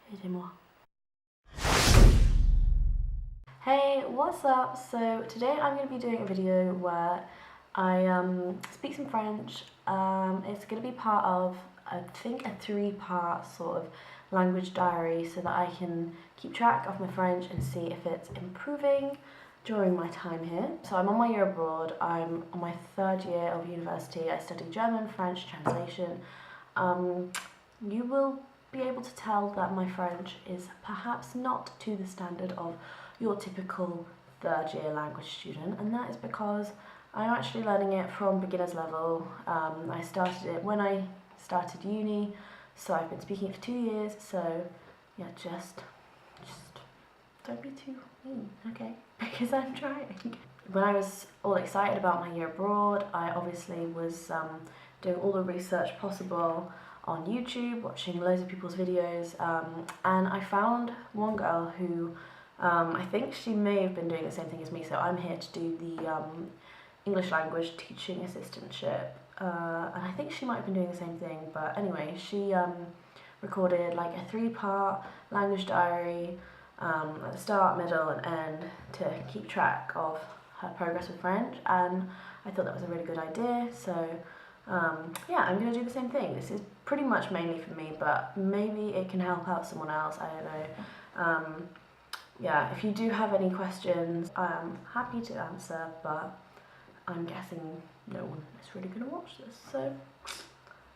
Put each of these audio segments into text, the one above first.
Aidez-moi. Hey, what's up? So today I'm going to be doing a video where I speak some French. It's going to be part of, I think, a 3-part sort of language diary so that I can keep track of my French and see if it's improving during my time here. So I'm on my year abroad. I'm on my 3rd year of university. I study German, French, translation. You will be able to tell that my French is perhaps not to the standard of your typical 3rd year language student, and that is because I'm actually learning it from beginner's level. I started it when I started uni, so I've been speaking it for 2 years, so yeah, just don't be too mean, okay? Because I'm trying. When I was all excited about my year abroad, I obviously was doing all the research possible on YouTube, watching loads of people's videos, and I found one girl who I think she may have been doing the same thing as me, so I'm here to do the English language teaching assistantship, and I think she might have been doing the same thing, but anyway, she recorded like a 3-part language diary at the start, middle and end to keep track of her progress with French, and I thought that was a really good idea, so yeah, I'm going to do the same thing. This is pretty much mainly for me, but maybe it can help out someone else, I don't know. Yeah, if you do have any questions, I'm happy to answer, but I'm guessing no one is really going to watch this, so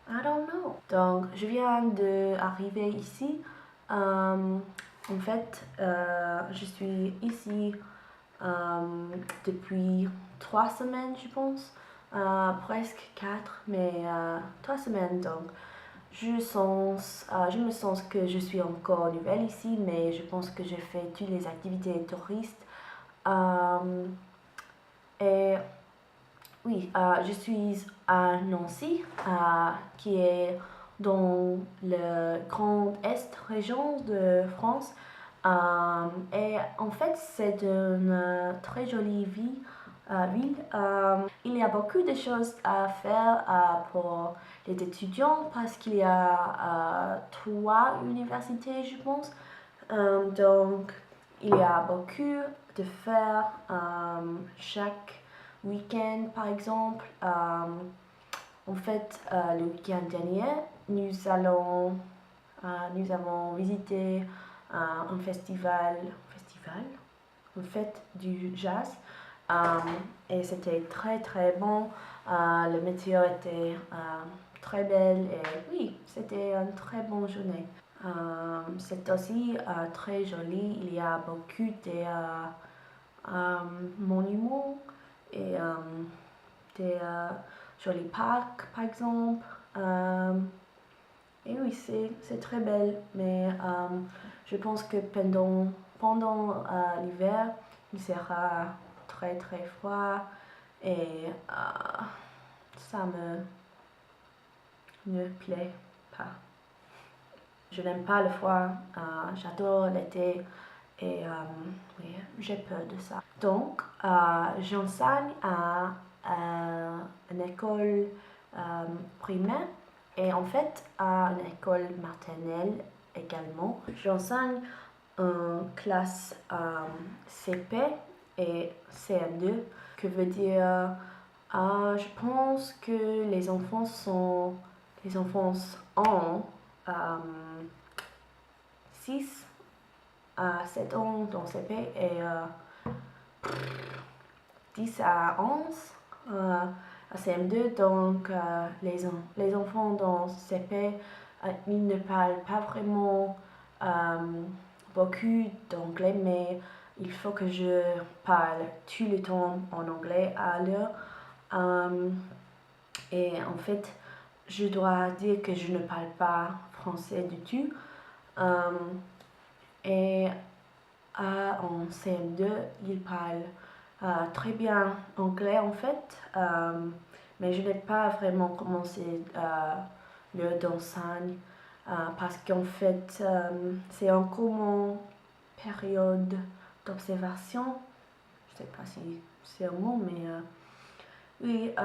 I don't know. Donc, je viens d'arriver ici. En fait, je suis ici depuis 3 semaines, je pense. Presque 4, mais 3 semaines, donc. Je me sens que je suis encore nouvelle ici, mais je pense que j'ai fait toutes les activités touristes. Et oui, je suis à Nancy, qui est dans le grand est région de France. Et en fait, c'est une très jolie ville. Il y a beaucoup de choses à faire pour les étudiants parce qu'il y a 3 universités, je pense. Donc, il y a beaucoup de faire chaque week-end, par exemple. En fait, le week-end dernier, nous avons visité un festival, une fête du jazz. Et c'était très très bon. Le météo était très belle et oui, c'était une très bonne journée. C'est aussi très joli. Il y a beaucoup de monuments et des jolis parcs, par exemple. Et oui, c'est très belle, mais je pense que pendant l'hiver, il sera très très froid et ça ne plaît pas. Je n'aime pas le froid, j'adore l'été et oui, j'ai peur de ça. Donc, j'enseigne à une école primaire et en fait à une école maternelle également. J'enseigne en classe CP et CM2, que veut dire je pense que les enfants ont 6 à 7 ans dans CP et 10 à 11 à CM2. Donc les enfants dans CP, ils ne parlent pas vraiment beaucoup d'anglais, mais il faut que je parle tout le temps en anglais à l'heure. Et en fait, je dois dire que je ne parle pas français du tout. Et en CM2, il parle très bien anglais en fait, mais je n'ai pas vraiment commencé le d'enseigne parce qu'en fait, c'est encore mon période d'observation. Je ne sais pas si c'est un mot, mais oui,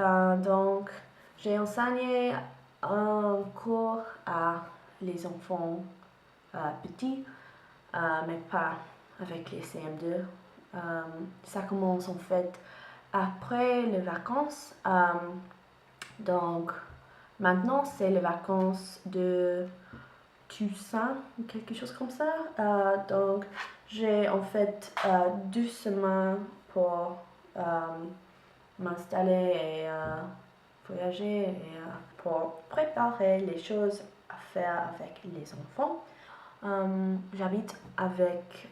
donc j'ai enseigné un cours à les enfants petit, mais pas avec les CM2. Ça commence en fait après les vacances. Donc maintenant c'est les vacances de Toussaint ou quelque chose comme ça. Donc j'ai en fait 2 semaines pour m'installer et voyager et pour préparer les choses à faire avec les enfants. J'habite avec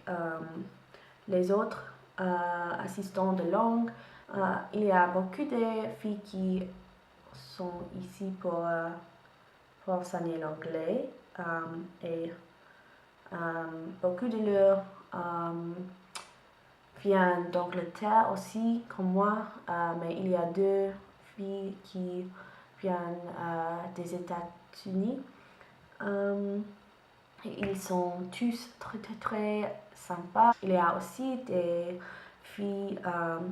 les autres assistants de langue. Il y a beaucoup de filles qui sont ici pour enseigner l'anglais et beaucoup de leurs viennent d'Angleterre aussi, comme moi, mais il y a 2 filles qui viennent des États-Unis. Ils sont tous très sympas. Il y a aussi des filles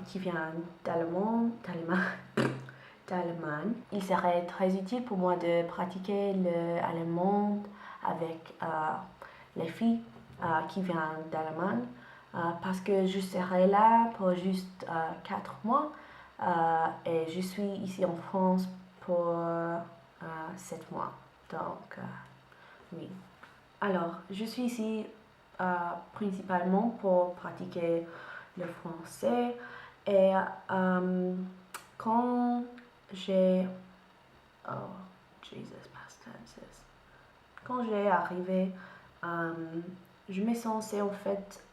qui viennent d'Allemagne. Il serait très utile pour moi de pratiquer l'allemand avec les filles qui viennent d'Allemagne parce que je serai là pour juste 4 mois et je suis ici en France pour 7 mois. Donc, oui. Alors, je suis ici principalement pour pratiquer le français et quand j'ai... Oh, Jesus, past tenses. Quand j'ai arrivé, je me sentais en fait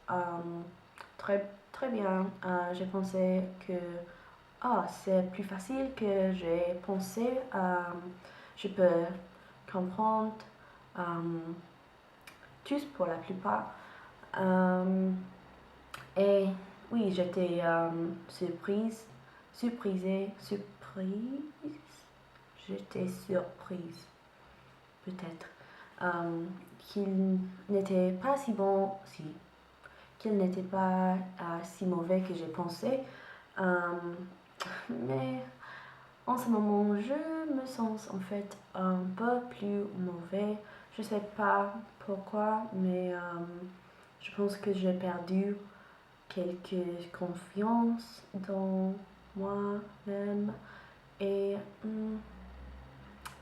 très bien. J'ai pensé que c'est plus facile que j'ai pensé. Je peux comprendre tous pour la plupart. Et oui, j'étais j'étais surprise, peut-être, qu'il n'était pas si bon, qu'il n'était pas si mauvais que j'ai pensé. Mais en ce moment, je me sens en fait un peu plus mauvais. Je sais pas pourquoi, mais je pense que j'ai perdu quelques confiance dans moi-même et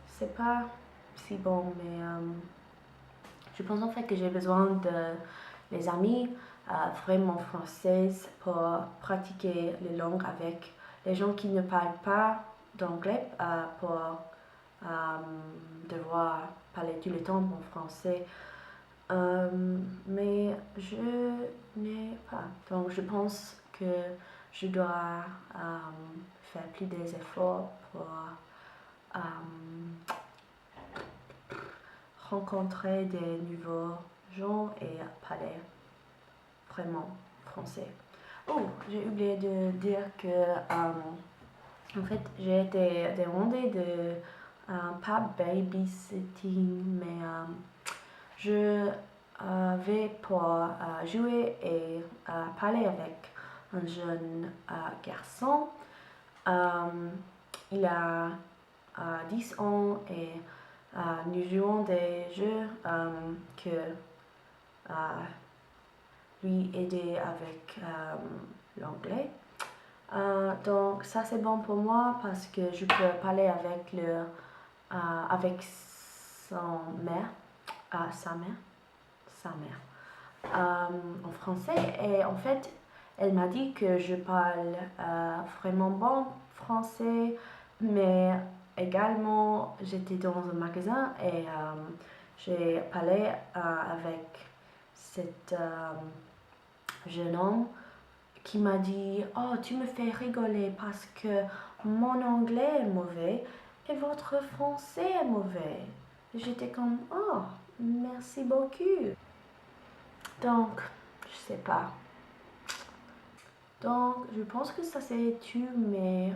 c'est pas si bon, mais je pense en fait que j'ai besoin de les amis vraiment françaises pour pratiquer les langues avec les gens qui ne parlent pas d'anglais pour devoir parler tout le temps en français. Mais je n'ai pas. Donc je pense que je dois faire plus des efforts pour rencontrer des nouveaux gens et parler vraiment français. Oh, j'ai oublié de dire que en fait j'ai été demandée de pas babysitting, mais je vais pour jouer et parler avec un jeune garçon. Il a 10 ans et nous jouons des jeux que lui aider avec l'anglais. Donc ça c'est bon pour moi parce que je peux parler avec avec sa mère en français et en fait elle m'a dit que je parle vraiment bon français, mais également j'étais dans un magasin et j'ai parlé avec cet jeune homme qui m'a dit oh tu me fais rigoler parce que mon anglais est mauvais et votre français est mauvais. J'étais comme oh merci beaucoup. Donc je sais pas. Donc je pense que ça c'est tout, mais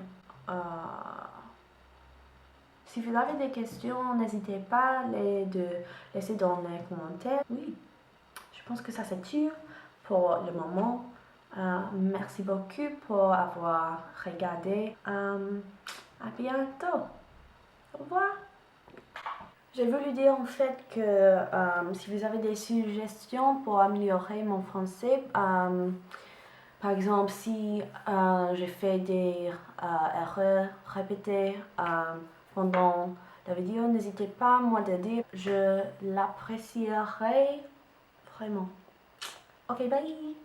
si vous avez des questions, n'hésitez pas de laisser dans les commentaires. Oui, je pense que ça c'est tout pour le moment. Merci beaucoup pour avoir regardé. À bientôt. Au revoir. J'ai voulu dire en fait que si vous avez des suggestions pour améliorer mon français, par exemple si j'ai fait des erreurs répétées pendant la vidéo, n'hésitez pas à moi de dire, je l'apprécierai vraiment. Ok, bye!